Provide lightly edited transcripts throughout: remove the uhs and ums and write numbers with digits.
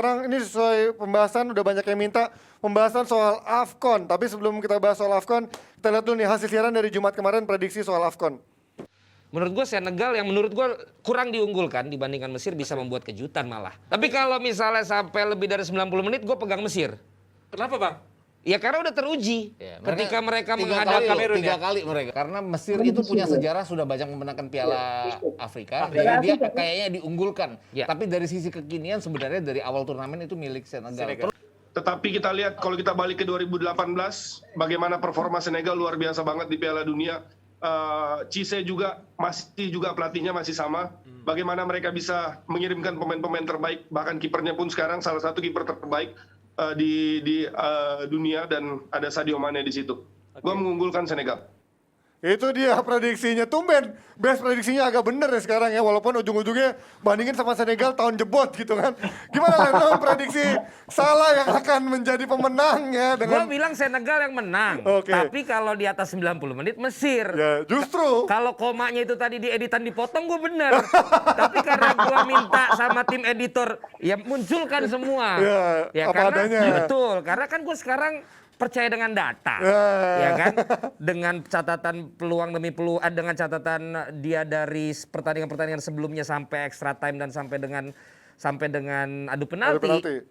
sekarang ini sesuai pembahasan, udah banyak yang minta pembahasan soal AFCON. Tapi sebelum kita bahas soal AFCON, kita lihat dulu nih hasil siaran dari Jumat kemarin prediksi soal AFCON. Menurut gue Senegal yang menurut gue kurang diunggulkan dibandingkan Mesir bisa membuat kejutan malah. Tapi kalau misalnya sampai lebih dari 90 menit gue pegang Mesir. Kenapa bang? Ya karena udah teruji ketika mereka menghadapi menghadapi tiga kali mereka. Karena Mesir itu punya sejarah sudah banyak memenangkan Piala Afrika. Jadi dia kayaknya diunggulkan. Ya. Tapi dari sisi kekinian sebenarnya dari awal turnamen itu milik Senegal. Tetapi kita lihat kalau kita balik ke 2018, bagaimana performa Senegal luar biasa banget di Piala Dunia. Cisse juga masih pelatihnya masih sama. Bagaimana mereka bisa mengirimkan pemain-pemain terbaik, bahkan kipernya pun sekarang salah satu kiper terbaik di dunia dan ada Sadio Mane di situ. Gua mengunggulkan Senegal. Itu dia prediksinya, tumben best prediksinya agak bener ya sekarang ya, walaupun ujung-ujungnya bandingin sama Senegal tahun jebot gitu kan. Gimana Len, prediksi salah yang akan menjadi pemenang ya dengan... Gue bilang Senegal yang menang, tapi kalau di atas 90 menit Mesir. Ya justru. Kalau komanya itu tadi di editan dipotong gue bener. Tapi karena gue minta sama tim editor, ya munculkan semua. Ya apa karena, adanya. Betul, karena kan gue sekarang percaya dengan data, ya kan? Dengan catatan peluang demi peluang, dengan catatan dia dari pertandingan-pertandingan sebelumnya sampai extra time dan sampai dengan adu penalti.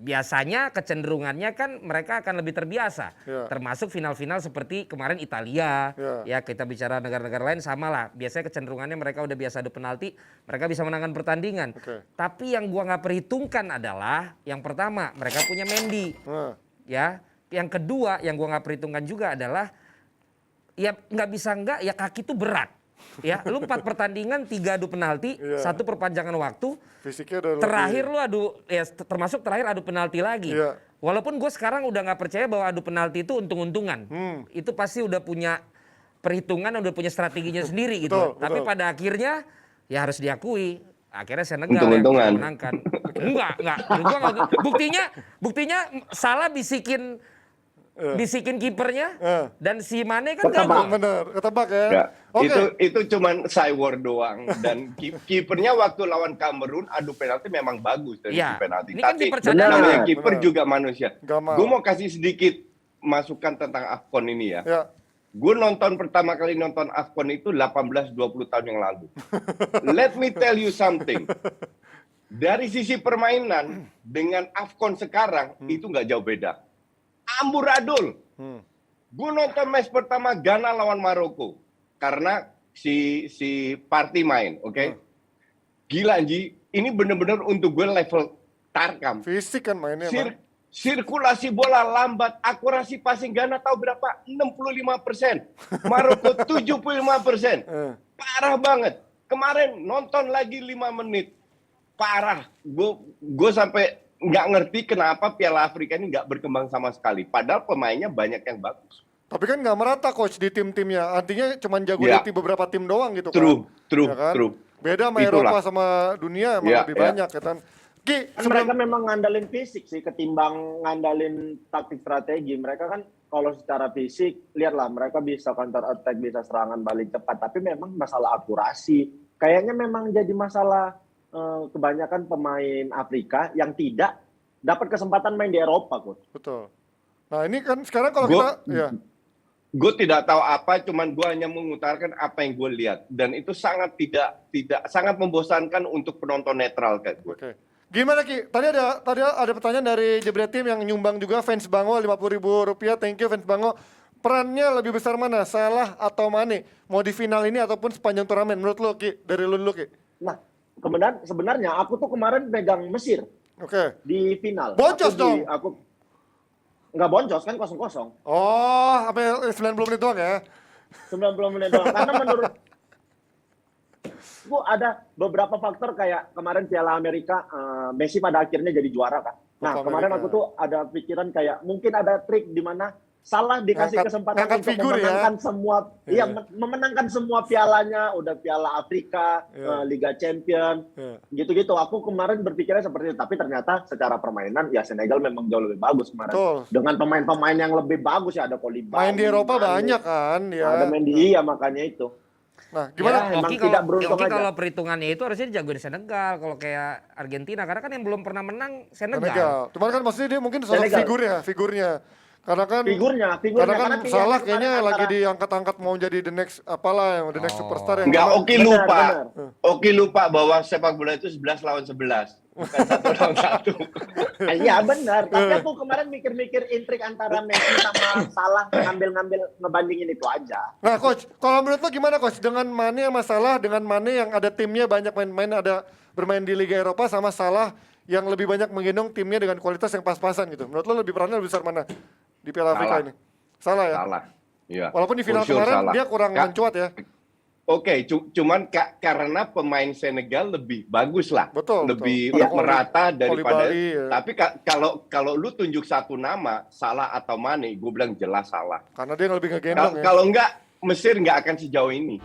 Biasanya kecenderungannya kan mereka akan lebih terbiasa, termasuk final-final seperti kemarin Italia, ya kita bicara negara-negara lain sama lah. Biasanya kecenderungannya mereka udah biasa adu penalti, mereka bisa menangkan pertandingan. Tapi yang gua nggak perhitungkan adalah yang pertama mereka punya Mendy, ya. Yang kedua yang gua nggak perhitungkan juga adalah ya nggak bisa ya kaki itu berat. Ya, lu 4 pertandingan 3 adu penalti, 1 perpanjangan waktu. Fisiknya udah terakhir lu adu ya termasuk terakhir adu penalti lagi. Walaupun gue sekarang udah nggak percaya bahwa adu penalti itu untung-untungan. Itu pasti udah punya perhitungan, udah punya strateginya sendiri gitu. Tapi pada akhirnya ya harus diakui akhirnya Senegal yang memenangkan. Enggak. Buktinya salah bisikin kipernya dan si Mane kan ketebak, bener, ketebak ya. Itu cuman cywar doang dan kipernya waktu lawan Kamerun adu penalti memang bagus dari penalti. Ini kan Tapi namanya kiper juga manusia. Gue mau kasih sedikit masukan tentang AFCON ini ya. Gue pertama kali nonton AFCON itu 18-20 tahun yang lalu. Let me tell you something. Dari sisi permainan dengan AFCON sekarang itu nggak jauh beda. Amburadul. Gue nonton match pertama Ghana lawan Maroko karena si Partey main, oke? Gila Anji, ini bener-bener untuk gue level tarkam. Fisik kan mainnya. Sirkulasi bola lambat, akurasi passing Ghana tahu berapa? 65%. Maroko 75%. Parah banget. Kemarin nonton lagi 5 menit. Parah. Gue sampai nggak ngerti kenapa Piala Afrika ini nggak berkembang sama sekali. Padahal pemainnya banyak yang bagus. Tapi kan nggak merata coach di tim-timnya. Artinya cuma jago di beberapa tim doang gitu true, kan. True. Beda sama Eropa sama dunia emang lebih banyak ya kan. Mereka memang ngandalin fisik sih ketimbang ngandalin taktik strategi. Mereka kan kalau secara fisik, lihatlah mereka bisa counter attack, bisa serangan balik cepat. Tapi memang masalah akurasi. Kayaknya memang jadi masalah kebanyakan pemain Afrika yang tidak dapat kesempatan main di Eropa, Coach. Betul. Nah ini kan sekarang kalau gue tidak tahu apa, cuman gue hanya mengutarakan apa yang gue lihat dan itu sangat sangat membosankan untuk penonton netral kayak gue. Gimana Ki? Tadi ada pertanyaan dari Jebret Tim yang nyumbang juga fans Bango Rp50.000. Thank you fans Bango. Perannya lebih besar mana? Salah atau Mane? Mau di final ini ataupun sepanjang turnamen? Menurut lo Ki? Dari lu Ki? Nah, kemudian sebenarnya aku tuh kemarin pegang Mesir di final. Boncos dong? Aku nggak boncos kan 0-0. Oh, sampai 90 menit doang ya? 90 menit doang. Karena menurut gua ada beberapa faktor kayak kemarin Piala Amerika, Messi pada akhirnya jadi juara kan. Nah kemarin aku tuh ada pikiran kayak mungkin ada trik di mana Salah dikasih kesempatan untuk memenangkan semua, memenangkan semua pialanya, udah Piala Afrika, Liga Champion, gitu-gitu. Aku kemarin berpikirnya seperti itu, tapi ternyata secara permainan ya Senegal memang jauh lebih bagus kemarin. Dengan pemain-pemain yang lebih bagus ya, ada Koulibaly. Main di Eropa banyak kan, Ada main di makanya itu. Nah, gimana? emang tidak beruntung Oki aja. kalau perhitungannya itu harusnya dijagoin Senegal. Kalau kayak Argentina, karena kan yang belum pernah menang Senegal. Cuman kan maksudnya dia mungkin soal Senegal. figurnya. Karena kan Figurnya, karena kan pilihan Salah kemarin kayaknya antara- lagi diangkat-angkat mau jadi the next apalah yang the next superstar yang Enggak, Oki Benar, lupa. benar. Oki lupa bahwa sepak bola itu 11 lawan 11. Bukan 1 lawan 1. Iya benar, tapi aku kemarin mikir-mikir intrik antara Messi sama Salah ngambil-ngambil ngebandingin itu aja. Nah, coach, kalau menurut lo gimana, coach? Dengan Mane sama Salah, dengan Mane yang ada timnya banyak main-main, ada bermain di Liga Eropa, sama Salah yang lebih banyak menggendong timnya dengan kualitas yang pas-pasan gitu. Menurut lo lebih perannya lebih besar mana di Piala Afrika Salah. ini? Salah ya? Salah. Iya. Walaupun di final For sure kemarin salah. dia kurang mencuat ya. Oke, cuman karena pemain Senegal lebih bagus lah, Betul, lebih betul. Ada merata Koulibaly, daripada. ya. Tapi kalau lu tunjuk satu nama, Salah atau Mane, gue bilang jelas Salah. Karena dia yang lebih ngegendong ya. Kalau enggak, Mesir nggak akan sejauh ini.